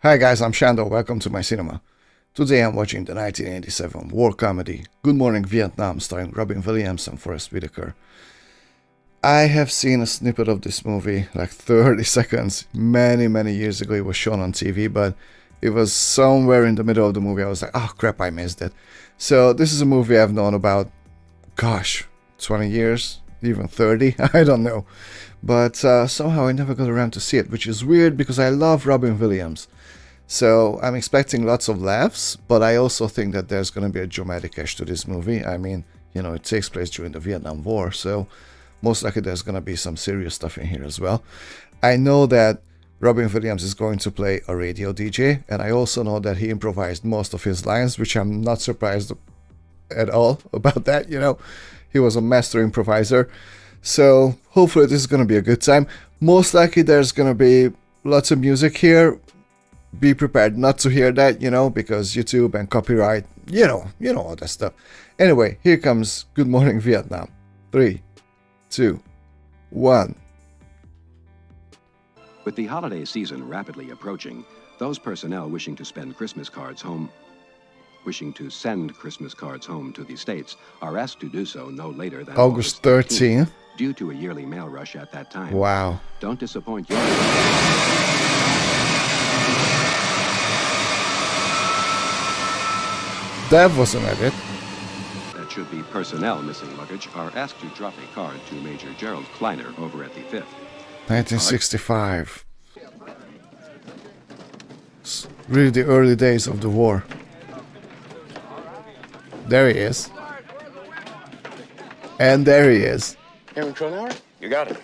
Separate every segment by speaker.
Speaker 1: Hi guys, I'm Shandor, welcome to my cinema. Today I'm watching the 1987 war comedy Good Morning Vietnam starring Robin Williams and Forest Whitaker. I have seen a snippet of this movie, like 30 seconds, many years ago. It was shown on TV, but it was somewhere in the middle of the movie. I was like, oh crap, I missed it. So this is a movie I've known about, gosh, 20 years, even 30, I don't know. But somehow I never got around to see it, which is weird because I love Robin Williams. So I'm expecting lots of laughs, but I also think that there's going to be a dramatic edge to this movie. I mean, you know, it takes place during the Vietnam War, so most likely there's going to be some serious stuff in here as well. I know that Robin Williams is going to play a radio DJ, and I also know that he improvised most of his lines, which I'm not surprised at all about that, you know. He was a master improviser. So hopefully this is going to be a good time. Most likely there's going to be lots of music here. Be prepared not to hear that, you know, because YouTube and copyright, you know all that stuff. Anyway, here comes Good Morning Vietnam. 3, 2, 1.
Speaker 2: With the holiday season rapidly approaching, those personnel wishing to send Christmas cards home to the States are asked to do so no later than
Speaker 1: August 13th.
Speaker 2: Due to a yearly mail rush at that time.
Speaker 1: Wow.
Speaker 2: Don't disappoint your...
Speaker 1: That wasn't it.
Speaker 2: That should be personnel missing luggage are asked to drop a card to Major Gerald Kleiner over at the 5th.
Speaker 1: 1965. It's really the early days of the war. There he is. And there he is.
Speaker 3: Aaron Cronauer?
Speaker 4: You got it.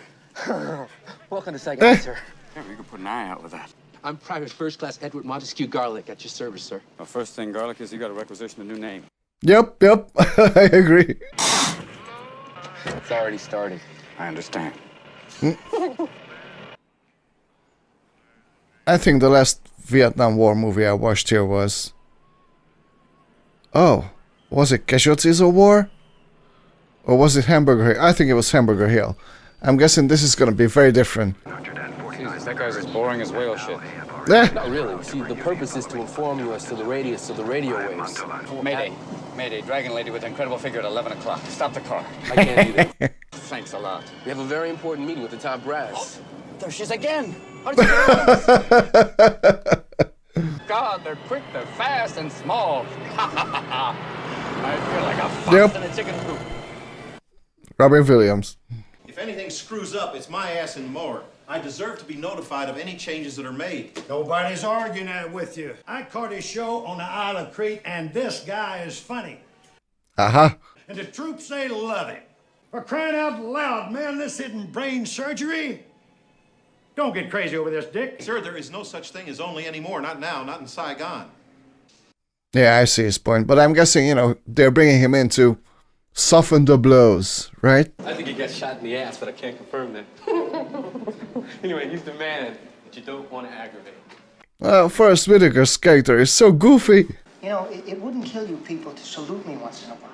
Speaker 3: Welcome to Saigon, sir.
Speaker 4: Yeah, you can put an eye out with that.
Speaker 3: I'm Private First Class Edward Montesquieu Garlic at your service, sir.
Speaker 4: Well, first thing, Garlic, is you got to requisition a new name.
Speaker 1: Yep, I agree.
Speaker 3: It's already started.
Speaker 4: I understand.
Speaker 1: I think the last Vietnam War movie I watched here was... Oh, was it Casualties of War? Or was it Hamburger Hill? I think it was Hamburger Hill. I'm guessing this is going to be very different.
Speaker 4: Jesus, that guy's as boring as whale shit.
Speaker 3: Not really. See, the purpose is to inform you as to the radius of the radio waves.
Speaker 4: Mayday. Mayday. Dragon lady with incredible figure at 11 o'clock. Stop the car.
Speaker 3: I can't do that.
Speaker 4: Thanks a lot.
Speaker 3: We have a very important meeting with the top brass.
Speaker 4: There she is again. How did you God, they're quick, they're fast, and small. I feel like a fox in a chicken coop.
Speaker 1: Robin Williams.
Speaker 5: If anything screws up, it's my ass and more. I deserve to be notified of any changes that are made.
Speaker 6: Nobody's arguing that with you. I caught his show on the Isle of Crete, and this guy is funny.
Speaker 1: Uh-huh.
Speaker 6: And the troops, they love him. For crying out loud, man, this isn't brain surgery. Don't get crazy over this, Dick.
Speaker 5: Sir, there is no such thing as only anymore. Not now, not in Saigon.
Speaker 1: Yeah, I see his point. But I'm guessing, you know, they're bringing him in to soften the blows, right?
Speaker 7: I think he got shot in the ass, but I can't confirm that. Anyway, he's the man that you don't want to aggravate.
Speaker 1: Well, Forest Whitaker's character is so goofy.
Speaker 8: You know, it wouldn't kill you people to salute me once in a while.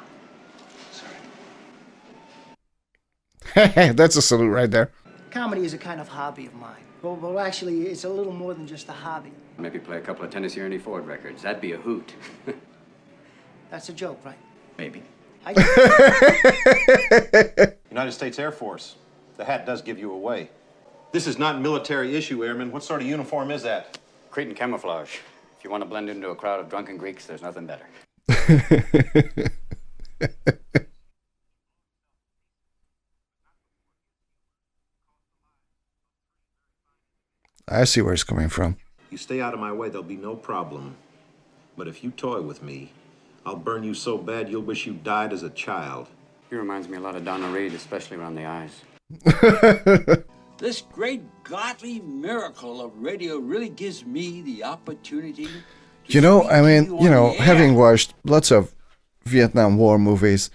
Speaker 8: Sorry.
Speaker 1: That's a salute right there.
Speaker 8: Comedy is a kind of hobby of mine. Well, actually, it's a little more than just a hobby.
Speaker 9: Maybe play a couple of Tennessee Ernie Ford records. That'd be a hoot.
Speaker 8: That's a joke, right?
Speaker 9: Maybe.
Speaker 5: United States Air Force. The hat does give you away. This is not military issue, Airman. What sort of uniform is that?
Speaker 9: Cretan camouflage. If you want to blend into a crowd of drunken Greeks, there's nothing better.
Speaker 1: I see where it's coming from.
Speaker 5: You stay out of my way, there'll be no problem. But if you toy with me, I'll burn you so bad you'll wish you died as a child.
Speaker 9: He reminds me a lot of Donna Reed, especially around the eyes.
Speaker 10: This great godly miracle of radio really gives me the opportunity to
Speaker 1: You know, I mean,
Speaker 10: speak to
Speaker 1: you
Speaker 10: on
Speaker 1: know,
Speaker 10: the air.
Speaker 1: having watched lots of Vietnam War movies,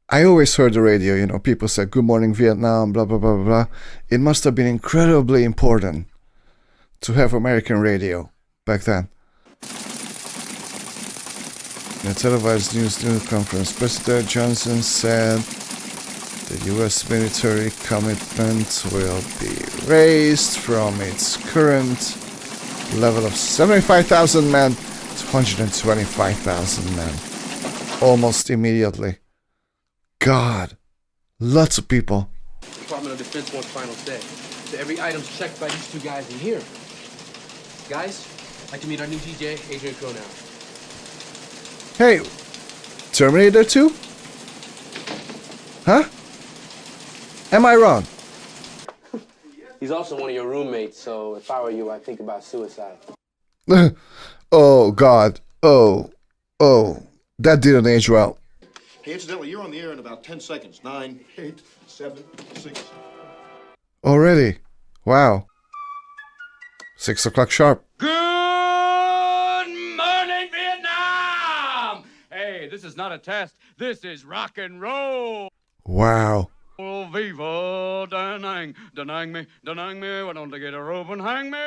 Speaker 1: I always heard the radio, you know, people said, Good Morning Vietnam, blah, blah, blah, blah, blah. It must have been incredibly important to have American radio back then. In a televised news conference, President Johnson said the U.S. military commitment will be raised from its current Level of 75,000 men to 125,000 men. Almost immediately. God. Lots of people.
Speaker 3: Department of Defense wants final say. So every item's checked by these two guys in here. Guys, I'd like to meet our new DJ, Adrian Cronau.
Speaker 1: Hey, Terminator 2? Huh? Am I wrong?
Speaker 3: He's also one of your roommates, so if I were you, I'd think about suicide.
Speaker 1: Oh, God. Oh. That didn't age well.
Speaker 11: Hey, incidentally, you're on the air in about 10 seconds. 9, 8, 7, 6.
Speaker 1: Already? Wow. 6 o'clock sharp.
Speaker 4: Good morning, Vietnam! Hey, this is not a test. This is rock and roll.
Speaker 1: Wow.
Speaker 4: Viva Da Nang, me, why don't they get a rope and hang me?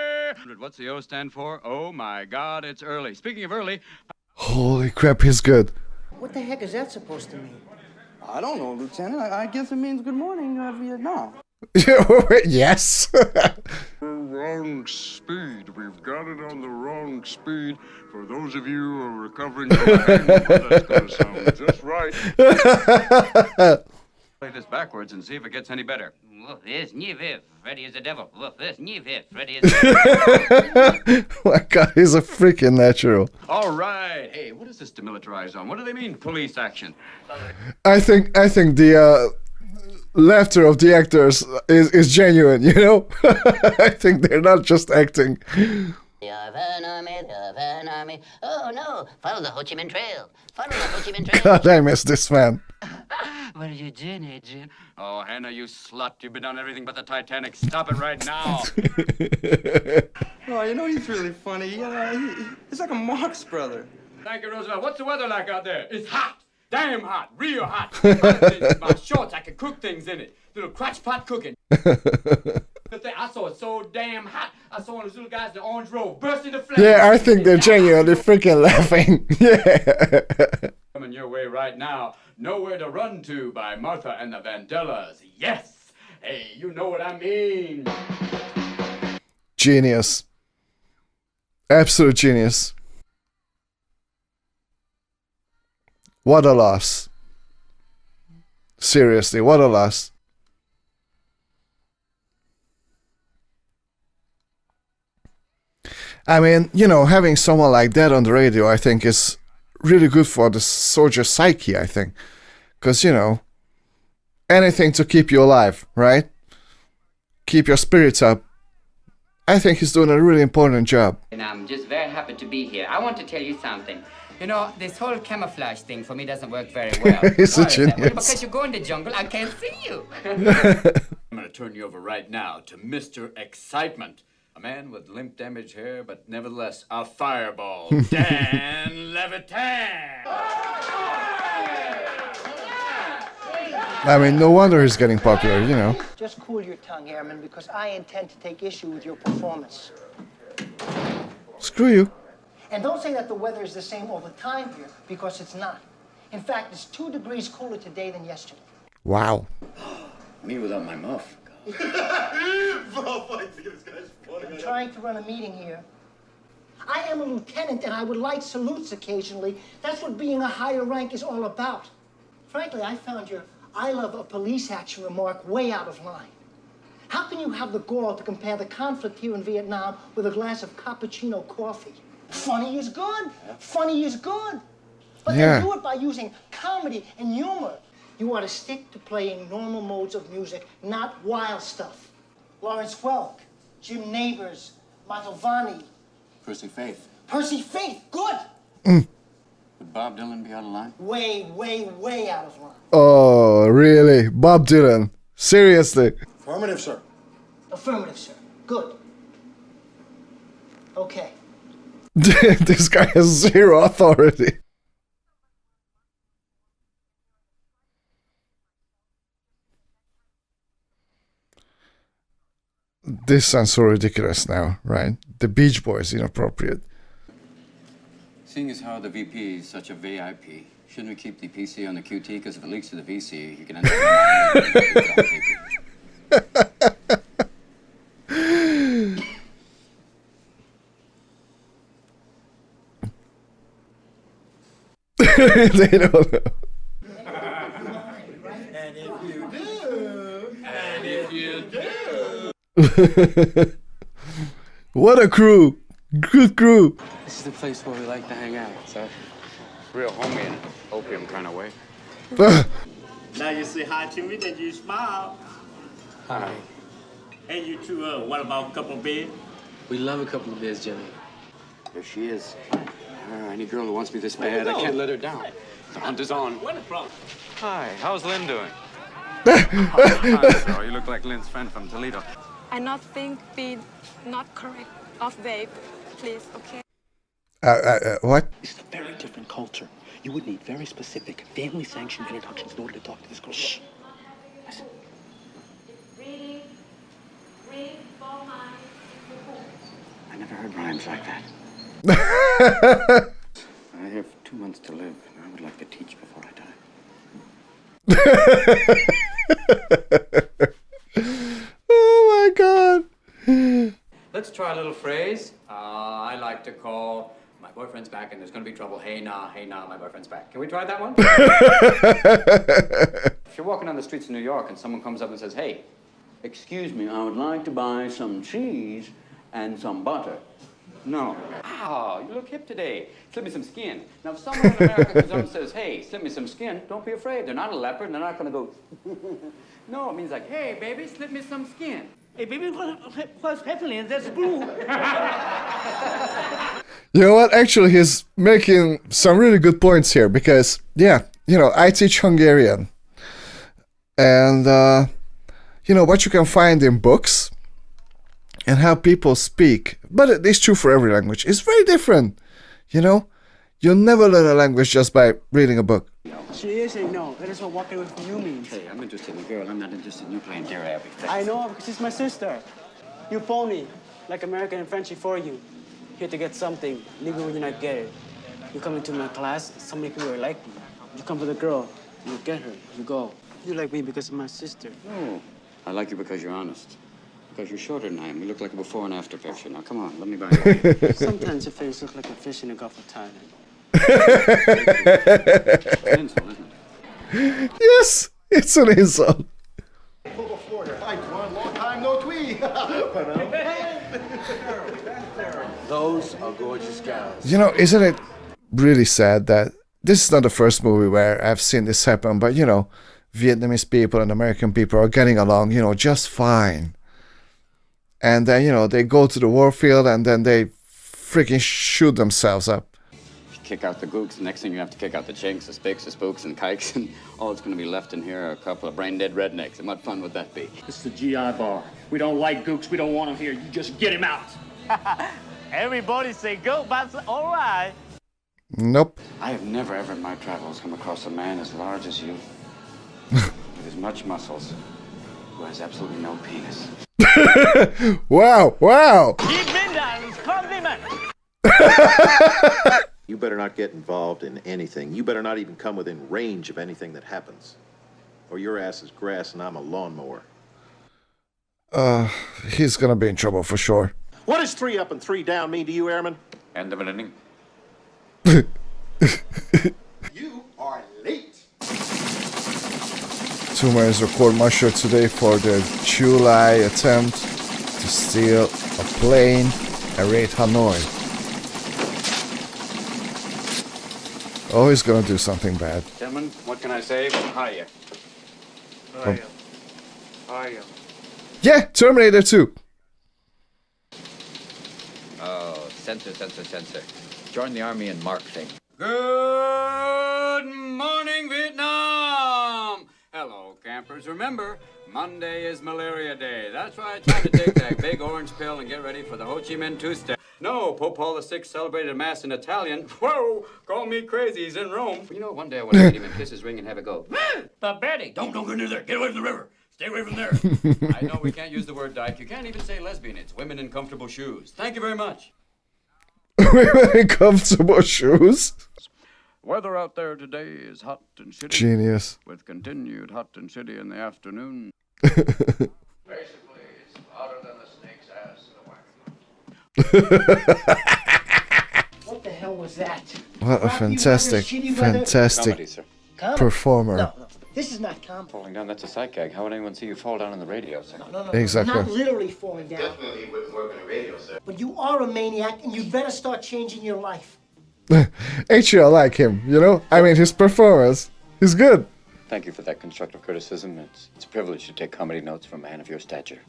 Speaker 4: What's the O stand for? Oh my God, it's early. Speaking of early...
Speaker 1: Holy crap, he's good.
Speaker 8: What the heck is that supposed to mean?
Speaker 12: I don't know, Lieutenant. I guess it means good morning, Vietnam.
Speaker 1: Yes.
Speaker 4: The wrong speed. We've got it on the wrong speed. For those of you who are recovering from a hangover, that's going to sound just right. Play this backwards and see if it gets any better.
Speaker 13: Woof this, Niviv. Freddy is the devil. Woof this, Niviv. Freddy is the devil.
Speaker 1: My God, he's a freaking natural.
Speaker 4: All right. Hey, what is this demilitarized zone? What do they mean, police action?
Speaker 1: I think the laughter of the actors is genuine, you know? I think they're not just acting.
Speaker 13: The army. Oh no, follow the Ho Chi Minh Trail. Follow the Ho Chi Minh Trail.
Speaker 1: God, I miss this man.
Speaker 13: What are you doing, Adrian?
Speaker 4: Oh, Hannah, you slut. You've been on everything but the Titanic. Stop it right now.
Speaker 12: Oh, you know, he's really funny. He's like a Marx brother.
Speaker 4: Thank you, Roosevelt. What's the weather like out there? It's hot. Damn hot. Real hot. My shorts, I can cook things in it. Little crotch pot cooking. I saw it so damn hot. I saw one of those little guys in the orange robe burst into flames.
Speaker 1: Yeah, I think they're genuinely freaking laughing. Yeah.
Speaker 4: Coming your way right now. Nowhere to Run To by Martha and the Vandellas. Yes. Hey, you know what I mean.
Speaker 1: Genius. Absolute genius. What a loss. Seriously, what a loss. I mean, you know, having someone like that on the radio, I think, is really good for the soldier's psyche, I think. Because, you know, anything to keep you alive, right? Keep your spirits up. I think he's doing a really important job.
Speaker 13: And I'm just very happy to be here. I want to tell you something. You know, this whole camouflage thing for me doesn't work very well.
Speaker 1: He's a genius.
Speaker 13: Well, because you go in the jungle, I can't see you.
Speaker 4: I'm going to turn you over right now to Mr. Excitement. A man with limp damaged hair, but nevertheless a fireball. Dan Levitan!
Speaker 1: I mean, no wonder he's getting popular, you know.
Speaker 8: Just cool your tongue, Airman, because I intend to take issue with your performance.
Speaker 1: Screw you.
Speaker 8: And don't say that the weather is the same all the time here, because it's not. In fact, it's 2 degrees cooler today than yesterday.
Speaker 1: Wow.
Speaker 9: Me without my muff.
Speaker 8: I'm trying to run a meeting here. I am a lieutenant, and I would like salutes occasionally. That's what being a higher rank is all about. Frankly, I found your "I love a police action" remark way out of line. How can you have the gall to compare the conflict here in Vietnam with a glass of cappuccino coffee? Funny is good. Funny is good. But then do it by using comedy and humor. You ought to stick to playing normal modes of music, not wild stuff. Lawrence Welk, Jim Neighbors, Mantovani.
Speaker 9: Percy Faith.
Speaker 8: Percy Faith, good.
Speaker 9: Would Bob Dylan be out of line?
Speaker 8: Way, way, way out of line.
Speaker 1: Oh, really? Bob Dylan? Seriously?
Speaker 11: Affirmative, sir.
Speaker 8: Affirmative, sir. Good. Okay.
Speaker 1: This guy has zero authority. This sounds so ridiculous now, right? The Beach Boys, inappropriate.
Speaker 9: Seeing as how the VP is such a VIP, shouldn't we keep the PC on the QT? Because if it leaks to the VC, you can end up...
Speaker 1: They don't know.
Speaker 10: And if you do, and if you do.
Speaker 1: What a crew! Good crew!
Speaker 7: This is the place where we like to hang out. It's a real homey and opium kind of way.
Speaker 14: Now you say hi to me, then you smile.
Speaker 7: Hi.
Speaker 14: Hey, you two, what about a couple of beers?
Speaker 7: We love a couple of beers, Jimmy. There she is. Any girl who wants me this bad, I can't let her down. The hunt is on.
Speaker 14: Where from?
Speaker 7: Hi, how's Lynn doing? Hi, so you look like Lynn's friend from Toledo.
Speaker 15: I not think be not correct of vape, please, okay?
Speaker 1: What?
Speaker 16: It's a very different culture. You would need very specific, family-sanctioned introductions in order to talk to this girl. Shh. Listen.
Speaker 9: I never heard rhymes like that. I have 2 months to live, and I would like to teach before I die.
Speaker 1: Oh my God.
Speaker 13: Let's try a little phrase. I like to call my boyfriend's back and there's going to be trouble. Hey, nah, my boyfriend's back. Can we try that one? If you're walking on the streets of New York and someone comes up and says, hey, excuse me, I would like to buy some cheese and some butter. No. Ah, you look hip today. Slip me some skin. Now, if someone in America comes up and says, hey, slip me some skin, don't be afraid. They're not a leopard and they're not going to go, no, it means like, hey, baby, slip me some skin.
Speaker 14: Hey, baby, what's happening? That's blue.
Speaker 1: You know what? Actually, he's making some really good points here because, yeah, I teach Hungarian. And, what you can find in books and how people speak, but it's true for every language, is very different. You'll never learn a language just by reading a book.
Speaker 16: She is saying no. That is what walking away from you means.
Speaker 9: Hey, I'm interested in the girl. I'm not interested in you playing Dear Abby.
Speaker 16: I know, because she's my sister. You phony, like American and Frenchy for you. Here to get something, leave it when you're not get it. You come into my class, somebody people are like me. You come with a girl, you get her, you go. You like me because of my sister.
Speaker 9: No, I like you because you're honest. Because you're shorter than I am. You look like a before and after picture. Now, come on, let me buy you.
Speaker 16: Sometimes your face looks like a fish in the Gulf of Thailand.
Speaker 9: It's an insult, isn't it?
Speaker 1: Yes, it's an insult.
Speaker 11: Hi, Twan. Long time no tweet.
Speaker 10: Those are gorgeous gals.
Speaker 1: Isn't it really sad that this is not the first movie where I've seen this happen, but, Vietnamese people and American people are getting along, just fine. And then, they go to the warfield and then they freaking shoot themselves up.
Speaker 9: Kick out the gooks, the next thing you have to kick out the chinks, the spicks, the spooks, and kikes, and all that's going to be left in here are a couple of brain-dead rednecks. And what fun would that be?
Speaker 14: This is the GI bar. We don't like gooks. We don't want them here. You just get him out. Everybody say go, but all right.
Speaker 1: Nope.
Speaker 9: I have never, ever in my travels come across a man as large as you, with as much muscles, who has absolutely no penis.
Speaker 1: Wow.
Speaker 14: Keep me down. It's compliment.
Speaker 5: You better not get involved in anything. You better not even come within range of anything that happens. Or your ass is grass and I'm a lawnmower.
Speaker 1: He's gonna be in trouble for sure.
Speaker 5: What does 3 up and 3 down mean to you, Airman?
Speaker 9: End of an inning.
Speaker 11: You are late.
Speaker 1: Tuma is court-martialed today for the July attempt to steal a plane and raid Hanoi. Oh, he's gonna do something bad.
Speaker 9: Gentlemen, what can I say? Hiya.
Speaker 1: Hiya. Yeah, Terminator 2.
Speaker 17: Oh, censor. Join the army and mark things.
Speaker 4: Good morning, Vietnam! Hello, campers. Remember, Monday is Malaria Day. That's right, time to take that big orange pill and get ready for the Ho Chi Minh two-step. No, Pope Paul VI celebrated Mass in Italian. Whoa, call me crazy, he's in Rome. You know, one day I want to meet him and kiss his ring and have it go. But Betty, don't go near there. Get away from the river. Stay away from there. I know we can't use the word dyke. You can't even say lesbian. It's women in comfortable shoes. Thank you very much.
Speaker 1: Women in comfortable shoes.
Speaker 7: Weather out there today is hot and shitty.
Speaker 1: Genius.
Speaker 7: With continued hot and shitty in the afternoon.
Speaker 10: Basically, it's hotter than the snake's ass in the wagon.
Speaker 8: What the hell was that?
Speaker 1: What a fantastic, fantastic
Speaker 13: Comedy, sir.
Speaker 1: performer.
Speaker 8: No, this is not comedy.
Speaker 13: Falling down, that's a sight gag. How would anyone see you fall down on the radio, sir?
Speaker 8: No,
Speaker 1: Exactly.
Speaker 8: not literally falling down.
Speaker 5: Definitely wouldn't work on the radio, sir.
Speaker 8: But you are a maniac, and you'd better start changing your life.
Speaker 1: Actually, I like him, you know? I mean, his performance is good.
Speaker 13: Thank you for that constructive criticism. It's a privilege to take comedy notes from a man of your stature.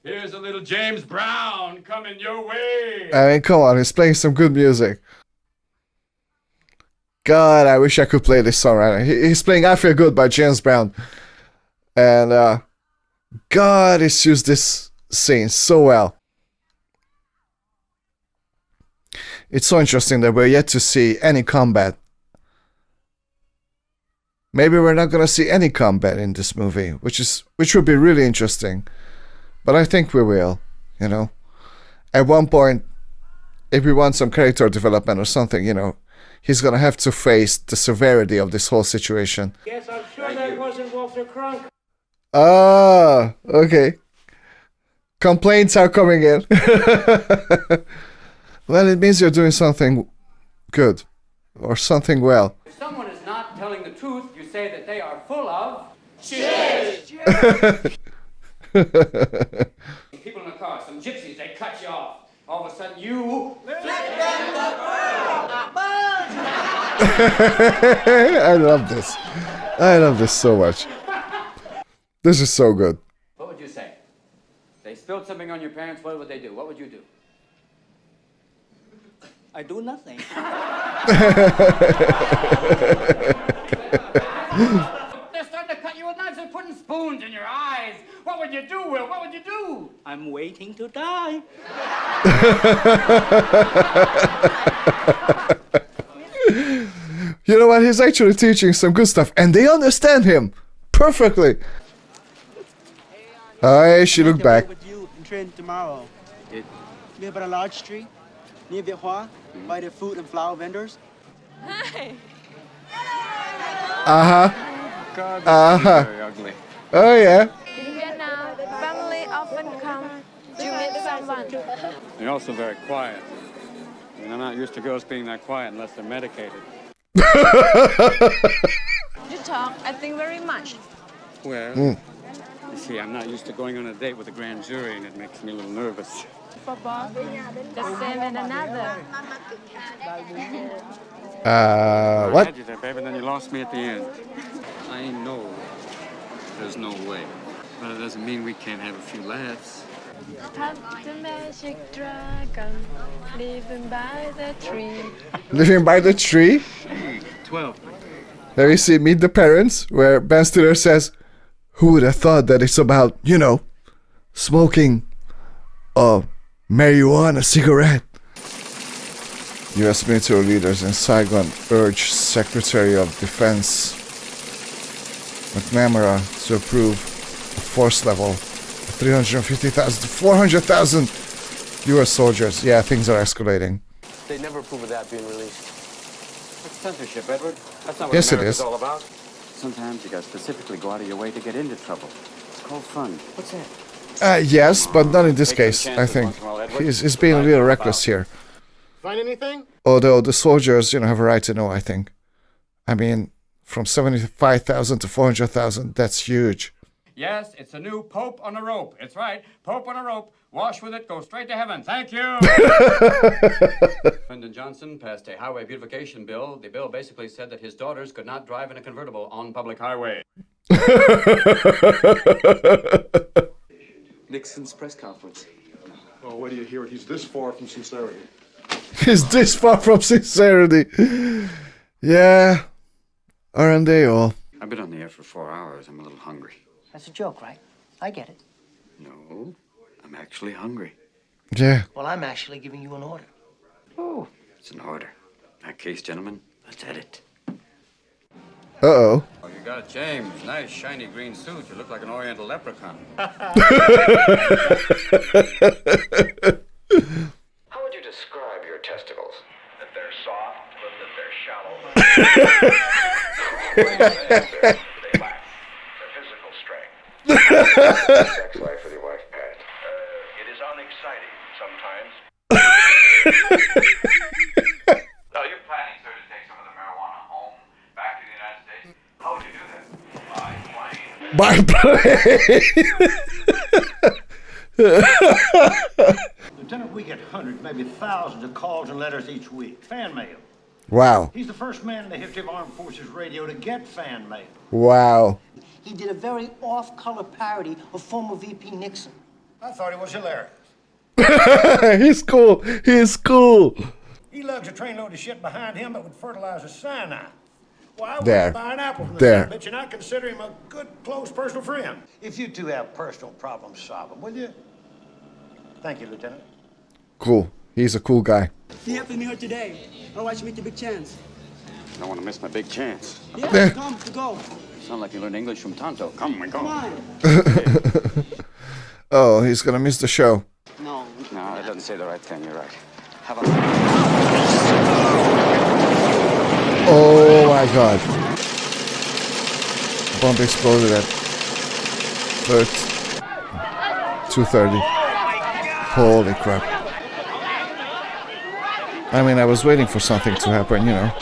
Speaker 4: Here's a little James Brown coming your way.
Speaker 1: I mean, come on, he's playing some good music. God, I wish I could play this song right now. He's playing I Feel Good by James Brown. And, God, he's used this scene so well. It's so interesting that we're yet to see any combat. Maybe we're not gonna see any combat in this movie, which would be really interesting. But I think we will, you know. At one point, if we want some character development or something, you know, he's gonna have to face the severity of this whole situation.
Speaker 14: Yes, I'm sure that wasn't Walter Crunk.
Speaker 1: Ah, okay. Complaints are coming in. Well, it means you're doing something good. Or something well.
Speaker 4: If someone is not telling the truth, you say that they are full of shit. People in the car, some gypsies, they cut you off. All of a sudden, you flip them the
Speaker 1: I love this. I love this so much. This is so good.
Speaker 13: What would you say? They spilled something on your parents, what would they do? What would you do?
Speaker 14: I do nothing.
Speaker 4: They're starting to cut you with knives. They're putting spoons in your eyes. What would you do, Will? What would you do?
Speaker 14: I'm waiting to die.
Speaker 1: You know what? He's actually teaching some good stuff, and they understand him perfectly. Hey, she looked back.
Speaker 16: With you and train tomorrow. Live at a large street near Vietnam, buy their food and flower vendors.
Speaker 15: Hi.
Speaker 13: Very ugly.
Speaker 1: Oh yeah.
Speaker 15: In Vietnam, family often come to meet someone.
Speaker 9: You're also very quiet. I mean, I'm not used to girls being that quiet unless they're medicated.
Speaker 15: You talk, I think very much.
Speaker 9: Well, you see, I'm not used to going on a date with a grand jury, and it makes me a little nervous.
Speaker 15: For both, the same and another.
Speaker 9: I
Speaker 1: What?
Speaker 9: had you there, babe, and then you lost me at the end. I know there's no way, but it doesn't mean we can't have a few laughs.
Speaker 15: Have the magic dragon living by the tree.
Speaker 1: Living by the tree?
Speaker 9: 12.
Speaker 1: There you see Meet the Parents, where Ben Stiller says, who would have thought that it's about, you know, smoking a marijuana cigarette? U.S. military leaders in Saigon urge Secretary of Defense McNamara to approve a force level of 350,000 to 400,000 U.S. soldiers. Yeah, things are escalating.
Speaker 3: They never approve of that being released.
Speaker 13: That's censorship, Edward. That's not what
Speaker 1: Yes, it
Speaker 13: America's
Speaker 1: is.
Speaker 13: all about. Sometimes you gotta specifically go out of your way to get into trouble. It's called fun. What's that?
Speaker 1: Yes, but not in this case, I think. He's being a little reckless here.
Speaker 11: Find anything?
Speaker 1: Although the soldiers, you know, have a right to know, I think. I mean, from 75,000 to 400,000, that's huge.
Speaker 4: Yes, it's a new Pope on a rope. It's right. Pope on a rope. Wash with it, go straight to heaven. Thank you.
Speaker 13: Lyndon Johnson passed a highway beautification bill. The bill basically said that his daughters could not drive in a convertible on public highway.
Speaker 3: Nixon's press conference.
Speaker 11: Well, wait till you hear it. He's this far from sincerity.
Speaker 1: He's this far from sincerity. Yeah. Aren't they all?
Speaker 13: I've been on the air for 4 hours. I'm a little hungry.
Speaker 8: That's a joke, right? I get it.
Speaker 13: No, I'm actually hungry.
Speaker 1: Yeah.
Speaker 8: Well, I'm actually giving you an order.
Speaker 13: Oh, it's an order. In that case, gentlemen, let's edit.
Speaker 1: Uh-oh.
Speaker 13: Oh, you got it, James. Nice, shiny green suit. You look like an oriental leprechaun.
Speaker 18: How would you describe your testicles? That they're soft, but that they're shallow. They lack their physical strength. Sex life with your wife, Pat. It is unexciting sometimes.
Speaker 1: By plane.
Speaker 6: Lieutenant, we get hundreds, maybe thousands of calls and letters each week. Fan mail.
Speaker 1: Wow.
Speaker 6: He's the first man in the history of Armed Forces Radio to get fan mail.
Speaker 1: Wow.
Speaker 8: He did a very off-color parody of former VP Nixon.
Speaker 6: I thought he was hilarious.
Speaker 1: He's cool. He's cool.
Speaker 6: He lugs a trainload of shit behind him that would fertilize a cyanide. Well, I
Speaker 1: There.
Speaker 6: wouldn't buy an apple from the
Speaker 1: There.
Speaker 6: son of a bitch, and I consider him a good, close personal friend. If you two have personal problems, solve them, will you? Thank you, Lieutenant.
Speaker 1: Cool. He's a cool guy.
Speaker 16: You have to meet her today. Otherwise, you meet your big chance.
Speaker 9: I don't want to miss my big chance.
Speaker 16: Yeah, come to go.
Speaker 9: Sound like you learned English from Tonto. Come and go.
Speaker 16: Come on.
Speaker 1: Oh, he's gonna miss the show.
Speaker 16: No.
Speaker 9: No, that doesn't say the right thing. You're right. Have a...
Speaker 1: Oh my god. Bomb exploded at 2:30. Holy crap. I mean, I was waiting for something to happen, you know.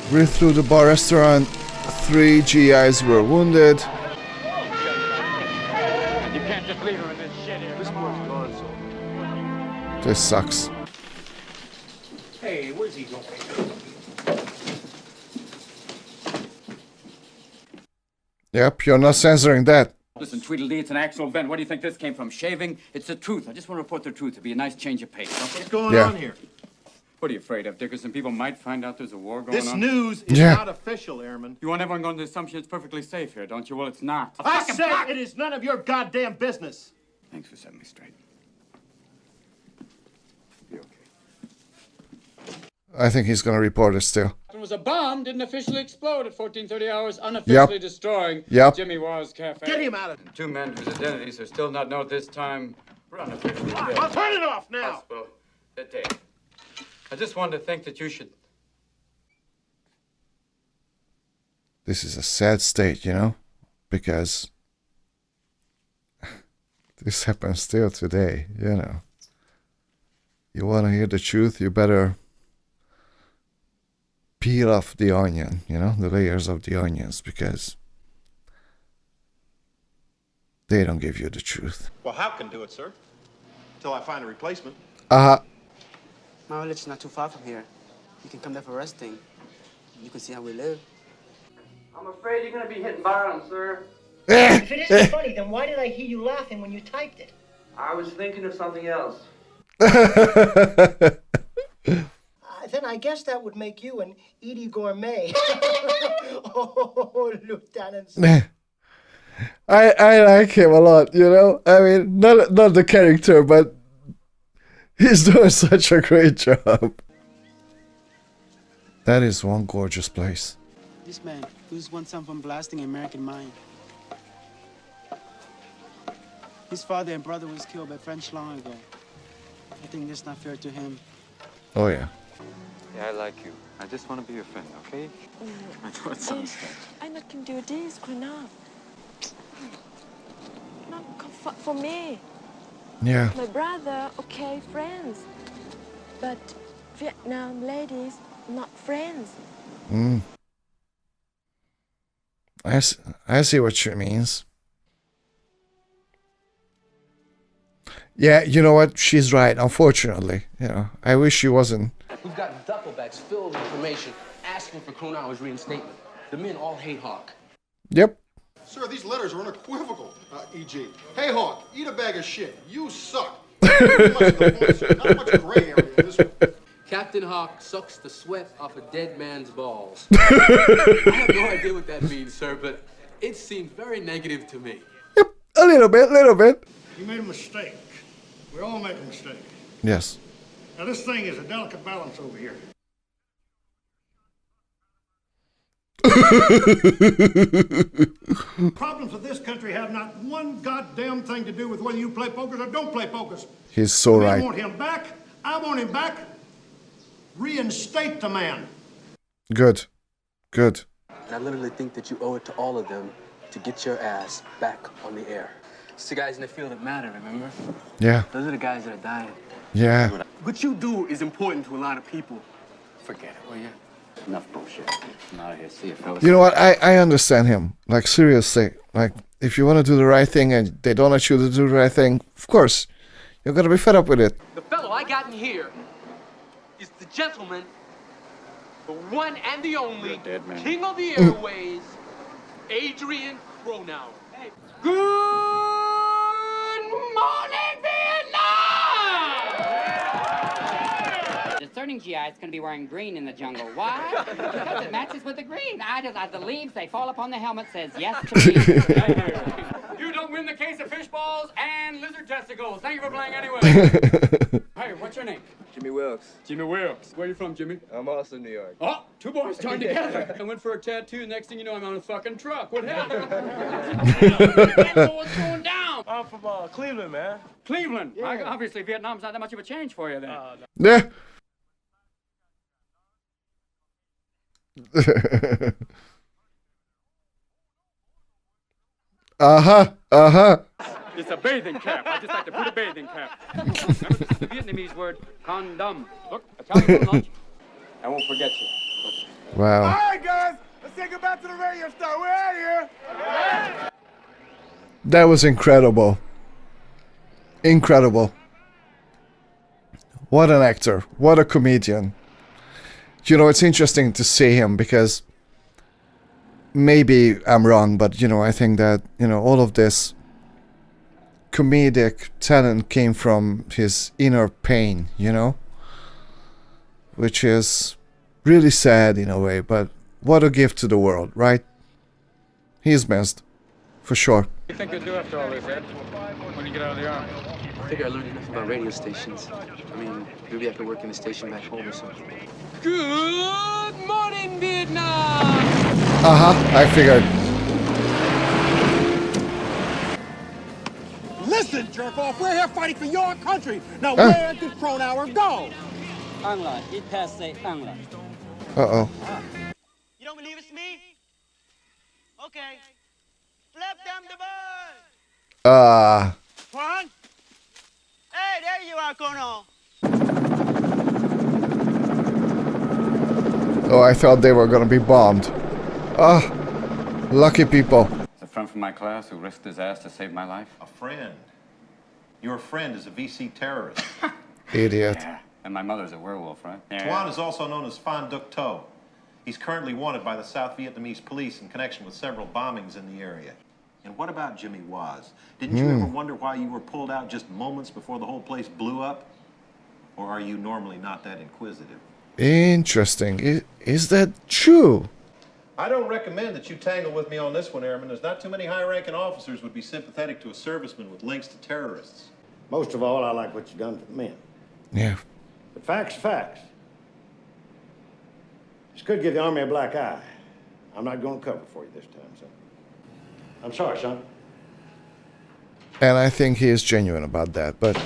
Speaker 1: Breathe through the bar restaurant. 3 GIs were wounded.
Speaker 4: You can't just leave her in this shit here. This boy's gone, so.
Speaker 1: This sucks.
Speaker 3: Hey, where's he going?
Speaker 1: Yep, you're not censoring that.
Speaker 13: Listen, Tweedledee, it's an actual event. Where do you think this came from? Shaving? It's the truth. I just want to report the truth. It'd be a nice change of pace. Okay?
Speaker 11: What's going on here?
Speaker 13: What are you afraid of, Dickerson? People might find out there's a war going
Speaker 11: This
Speaker 13: on.
Speaker 11: news is not official, Airman.
Speaker 13: You want everyone going to the assumption it's perfectly safe here, don't you? Well, it's not.
Speaker 11: I said it is none of your goddamn business.
Speaker 13: Thanks for setting me straight.
Speaker 1: I think he's gonna report it still.
Speaker 4: It was a bomb, didn't officially explode at 14:30 hours, unofficially destroying Jimmy Wah's cafe.
Speaker 11: Get him out of
Speaker 13: And 2 men whose identities are still not known at this time were unofficially dead.
Speaker 11: I'll turn it off now.
Speaker 13: Hospital. That day. I just wanted to think that you should...
Speaker 1: This is a sad state, you know, because this happens still today, you know. You want to hear the truth, you better peel off the onion, you know, the layers of the onions, because they don't give you the truth.
Speaker 11: Well, Houck can do it, sir. Until I find a replacement.
Speaker 16: My village is not too far from here. You can come there for resting. You can see how we live.
Speaker 7: I'm afraid you're going to be hitting bottom, sir.
Speaker 8: If it isn't funny, then why did I hear you laughing when you typed it?
Speaker 7: I was thinking of something else.
Speaker 8: Then I guess that would make you an Edie Gourmet. Oh, Lieutenant.
Speaker 1: I like him a lot, you know. I mean, not the character, but he's doing such a great job. That is one gorgeous place.
Speaker 16: This man loses one son from blasting an American mine. His father and brother was killed by French long ago. I think that's not fair to him.
Speaker 1: Oh yeah.
Speaker 9: Yeah, I like you. I just want to be your friend, okay? I know it sounds strange.
Speaker 15: I not can do this, enough. Not comfort for me.
Speaker 1: Yeah.
Speaker 15: My brother, okay, friends. But Vietnam ladies, not friends.
Speaker 1: I see what she means. Yeah, you know what? She's right, unfortunately. You know, I wish she wasn't.
Speaker 3: We've got duffel bags filled with information asking for Kronauer's reinstatement. The men all hate Hawk.
Speaker 1: Yep.
Speaker 11: Sir, these letters are unequivocal. E.g., hey, Hawk, eat a bag of shit. You suck. Not much gray area in this one.
Speaker 3: Captain Hawk sucks the sweat off a dead man's balls. I have no idea what that means, sir, but it seems very negative to me.
Speaker 1: A little bit.
Speaker 6: You made a mistake. We all make a mistake.
Speaker 1: Yes.
Speaker 6: Now, this thing is a delicate balance over here. Problems of this country have not one goddamn thing to do with whether you play poker or don't play poker.
Speaker 1: He's so
Speaker 6: I
Speaker 1: right.
Speaker 6: want him back. I want him back. Reinstate the man.
Speaker 1: Good.
Speaker 3: And I literally think that you owe it to all of them to get your ass back on the air. It's the guys in the field that matter, remember?
Speaker 1: Yeah.
Speaker 3: Those are the guys that are dying.
Speaker 1: Yeah.
Speaker 3: What you do is important to a lot of people. Forget it, will you?
Speaker 9: Enough bullshit. I'm out of here. See you, fellas.
Speaker 1: You know what? I understand him. Like, seriously. Like, if you want to do the right thing and they don't want you to do the right thing, of course, you're going to be fed up with it.
Speaker 3: The fellow I got in here is the gentleman, the one and the only king of the airways, Adrian Cronauer. Hey. Good morning, Vietnam!
Speaker 19: Discerning GI is going to be wearing green in the jungle. Why? Because it matches with the green. The leaves, they fall upon the helmet, says yes to me.
Speaker 4: You don't win the case of fish balls and lizard testicles. Thank you for playing anyway. Hey, what's your name?
Speaker 12: Jimmy Wilkes.
Speaker 4: Jimmy Wilkes. Where are you from, Jimmy?
Speaker 12: I'm also New York.
Speaker 4: Oh, two boys joined together. I went for a tattoo. Next thing you know, I'm on a fucking truck. What happened? I don't know what's going down.
Speaker 14: I'm from Cleveland, man.
Speaker 4: Cleveland. Obviously, Vietnam's not that much of a change for you then.
Speaker 1: Yeah.
Speaker 4: It's a bathing cap. I just like to put a bathing cap. Remember, this is the Vietnamese word, condom. Look, Italian lunch. I won't forget you.
Speaker 1: Wow.
Speaker 14: All right, guys. Let's say goodbye to the radio star. We're out of here.
Speaker 1: That was incredible. Incredible. What an actor. What a comedian. You know, it's interesting to see him because maybe I'm wrong, but, you know, I think that, you know, all of this comedic talent came from his inner pain, you know? Which is really sad in a way, but what a gift to the world, right? He's missed, for sure.
Speaker 4: What do you think you'll do after all this, Ed? When you get out of the army?
Speaker 3: I think I learned enough about radio stations. I mean, maybe I could work in the station back home or something. Good morning, Vietnam!
Speaker 1: I figured.
Speaker 6: Listen, jerk off, we're here fighting for your country. Now, where did Cronauer go?
Speaker 14: Angla. It passed say Angla.
Speaker 1: Uh-oh.
Speaker 16: You don't believe it's me? Okay. Flap them the bird. Juan? Hey, there you are, Colonel.
Speaker 1: Oh, I thought they were gonna be bombed. Lucky people.
Speaker 9: It's a friend from my class who risked his ass to save my life.
Speaker 5: A friend? Your friend is a VC terrorist.
Speaker 1: Idiot.
Speaker 9: Yeah. And my mother's a werewolf, right?
Speaker 5: Tuan is also known as Phan Duc To. He's currently wanted by the South Vietnamese police in connection with several bombings in the area. And what about Jimmy Waz? Didn't you ever wonder why you were pulled out just moments before the whole place blew up? Or are you normally not that inquisitive?
Speaker 1: Interesting. Is that true?
Speaker 5: I don't recommend that you tangle with me on this one, Airman. There's not too many high-ranking officers would be sympathetic to a serviceman with links to terrorists.
Speaker 6: Most of all, I like what you've done for the men.
Speaker 1: Yeah.
Speaker 6: But facts are facts. This could give the Army a black eye. I'm not going to cover for you this time, son. I'm sorry, son.
Speaker 1: And I think he is genuine about that, but...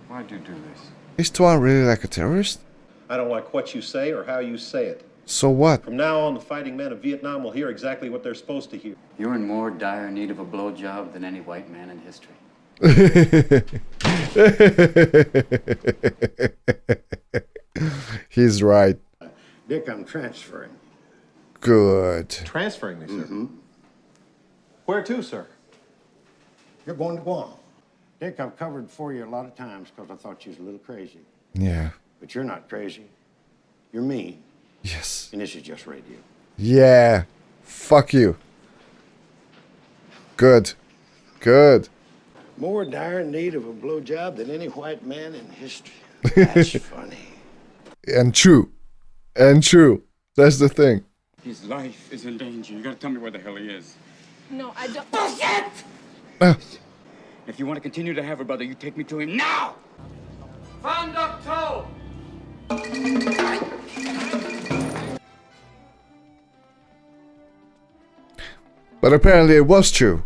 Speaker 9: Why'd you do this?
Speaker 1: Is Tuan really like a terrorist?
Speaker 5: I don't like what you say or how you say it.
Speaker 1: So what?
Speaker 5: From now on, the fighting men of Vietnam will hear exactly what they're supposed to hear.
Speaker 9: You're in more dire need of a blowjob than any white man in history.
Speaker 1: He's right.
Speaker 6: Dick, I'm transferring.
Speaker 1: Good.
Speaker 5: Transferring me, sir? Where to, sir?
Speaker 6: You're going to Guam. Dick, I've covered for you a lot of times because I thought you was a little crazy.
Speaker 1: Yeah.
Speaker 6: But you're not crazy. You're mean.
Speaker 1: Yes.
Speaker 6: And this is just radio.
Speaker 1: Yeah. Fuck you. Good. Good.
Speaker 6: More dire in need of a blowjob than any white man in history. That's funny.
Speaker 1: And true. And true. That's the thing.
Speaker 4: His life is in danger. You gotta tell me where the hell he is.
Speaker 15: No, I don't.
Speaker 4: Bullshit! If you want to continue to have a brother, you take me to him now! Phan Duc To!
Speaker 1: But apparently it was true.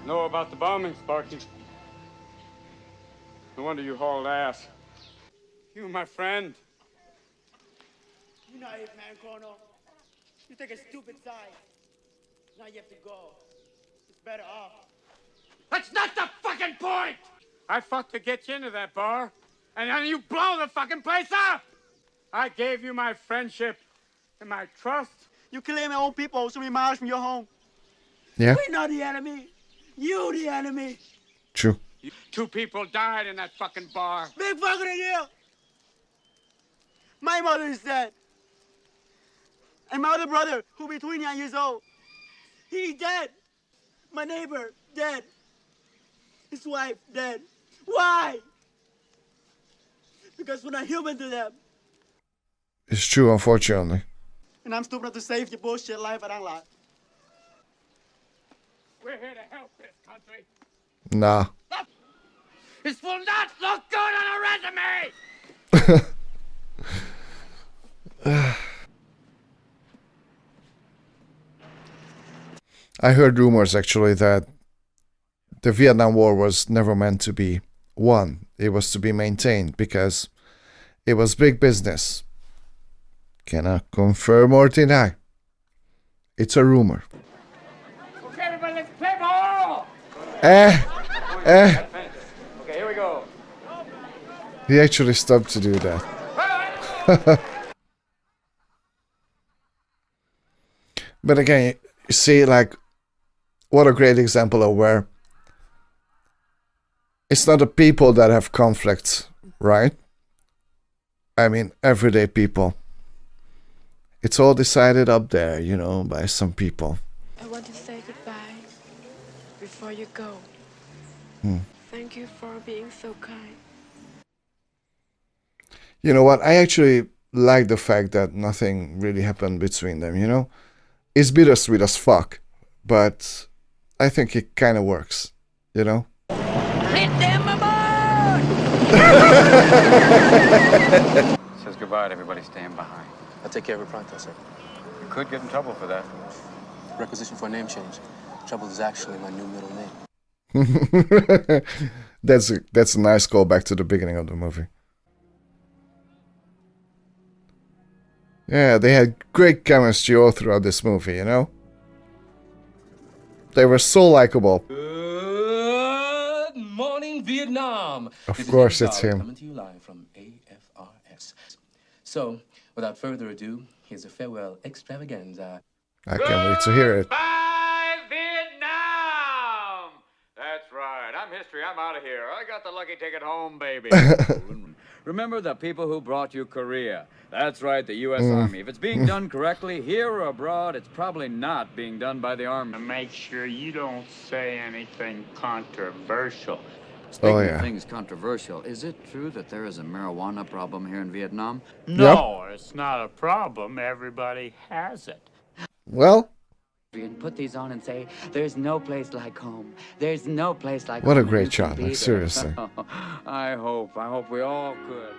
Speaker 4: Know about the bombing, Sparky. No wonder you hauled ass. You were my friend.
Speaker 16: You're not it, man, Colonel. You take a stupid side. Now you have to go. It's better off.
Speaker 4: That's not the fucking point! I fought to get you into that bar, and then you blow the fucking place up!
Speaker 14: I gave you my friendship and my trust.
Speaker 16: You claim my own people so many miles from your home.
Speaker 1: Yeah.
Speaker 16: We're not the enemy. You the enemy.
Speaker 1: True.
Speaker 14: 2 people died in that fucking bar.
Speaker 16: Big fucking deal. My mother is dead. And my other brother, who be 29 years old, he dead. My neighbor, dead. His wife, dead. Why? Because we're not human to them.
Speaker 1: It's true, unfortunately.
Speaker 16: And I'm stupid enough to save your bullshit life I don't like.
Speaker 14: We're here to help this country.
Speaker 1: Nah.
Speaker 14: This will not look good on a resume!
Speaker 1: I heard rumors actually that the Vietnam War was never meant to be won. It was to be maintained because it was big business. Cannot confirm or deny. It's a rumor.
Speaker 14: Okay, everybody, let's play ball!
Speaker 1: Okay,
Speaker 14: here we go.
Speaker 1: He actually stopped to do that. But again, you see, like, what a great example of where it's not the people that have conflicts, right? I mean, everyday people. It's all decided up there, you know, by some people.
Speaker 15: I want to say goodbye before you go. Thank you for being so kind.
Speaker 1: You know what? I actually like the fact that nothing really happened between them, you know? It's bittersweet as fuck, but I think it kind of works, you know?
Speaker 14: Hit them aboard!
Speaker 9: Says goodbye to everybody staying behind.
Speaker 7: I'll take care of it pronto, sir.
Speaker 9: You could get in trouble for that.
Speaker 7: Requisition for a name change. Trouble is actually my new middle name.
Speaker 1: That's a nice callback to the beginning of the movie. Yeah, they had great chemistry all throughout this movie, you know? They were so likable.
Speaker 20: Good morning, Vietnam.
Speaker 1: Of course, it's him.
Speaker 20: Coming to you live from AFRS. So, without further ado, here's a farewell extravaganza.
Speaker 1: I can't wait to hear it.
Speaker 4: Bye, Vietnam! That's right. I'm history. I'm out of here. I got the lucky ticket home, baby.
Speaker 13: Remember the people who brought you Korea. That's right, the U.S. Army. If it's being done correctly, here or abroad, it's probably not being done by the Army.
Speaker 14: Make sure you don't say anything controversial.
Speaker 13: Speaking
Speaker 1: yeah.
Speaker 13: of things controversial, is it true that there is a marijuana problem here in Vietnam?
Speaker 14: No, it's not a problem. Everybody has it.
Speaker 1: Well,
Speaker 19: And put these on and say, there's no place like home. There's no place like
Speaker 1: what
Speaker 19: home.
Speaker 1: a great shot, like, seriously.
Speaker 13: I hope we all could.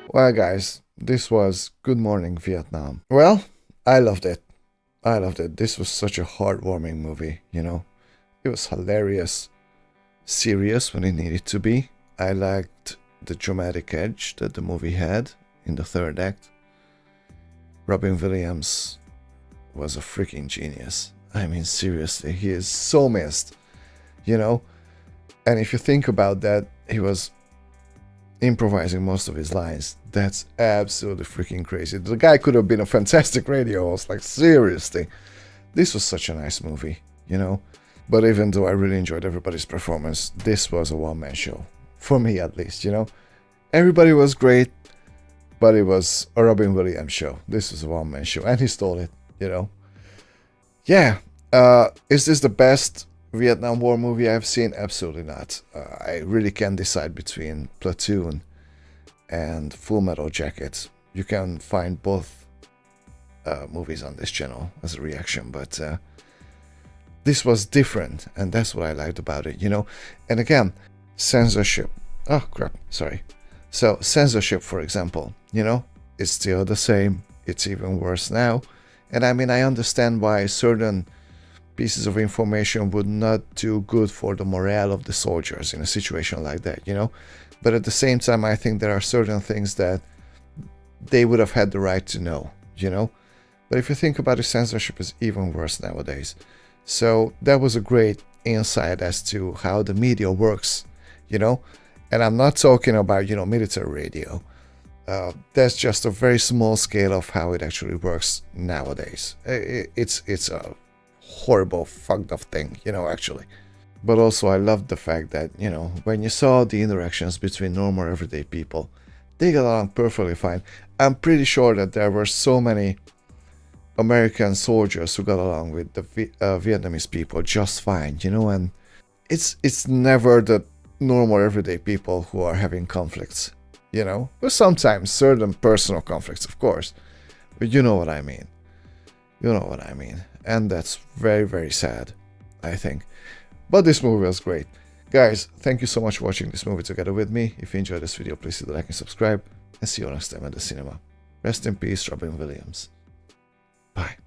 Speaker 1: Well, guys, this was Good Morning Vietnam. Well, I loved it. I loved it. This was such a heartwarming movie, you know. It was hilarious, serious when it needed to be. I liked the dramatic edge that the movie had in the third act. Robin Williams was a freaking genius. I mean, seriously, he is so missed, you know? And if you think about that, he was improvising most of his lines. That's absolutely freaking crazy. The guy could have been a fantastic radio host, like, seriously. This was such a nice movie, you know? But even though I really enjoyed everybody's performance, this was a one-man show. For me, at least, you know? Everybody was great, but it was a Robin Williams show. This was a one-man show, and he stole it, you know? Yeah, is this the best Vietnam War movie I've seen? Absolutely not. I really can't decide between Platoon and Full Metal Jacket. You can find both movies on this channel as a reaction, but this was different, and that's what I liked about it, you know? And again, censorship. Oh, crap, sorry. So, censorship, for example, you know, it's still the same. It's even worse now. And I mean, I understand why certain pieces of information would not do good for the morale of the soldiers in a situation like that, you know? But at the same time, I think there are certain things that they would have had the right to know, you know? But if you think about it, censorship is even worse nowadays. So that was a great insight as to how the media works, you know? And I'm not talking about, you know, military radio. That's just a very small scale of how it actually works nowadays. It's a horrible, fucked up thing, you know, actually. But also I love the fact that, you know, when you saw the interactions between normal everyday people, they got along perfectly fine. I'm pretty sure that there were so many American soldiers who got along with the Vietnamese people just fine, you know, and it's never the normal everyday people who are having conflicts, you know, but sometimes certain personal conflicts, of course, but you know what I mean. You know what I mean, and that's very, very sad, I think. But this movie was great. Guys, thank you so much for watching this movie together with me. If you enjoyed this video, please hit the like and subscribe, and see you next time at the cinema. Rest in peace, Robin Williams. Bye.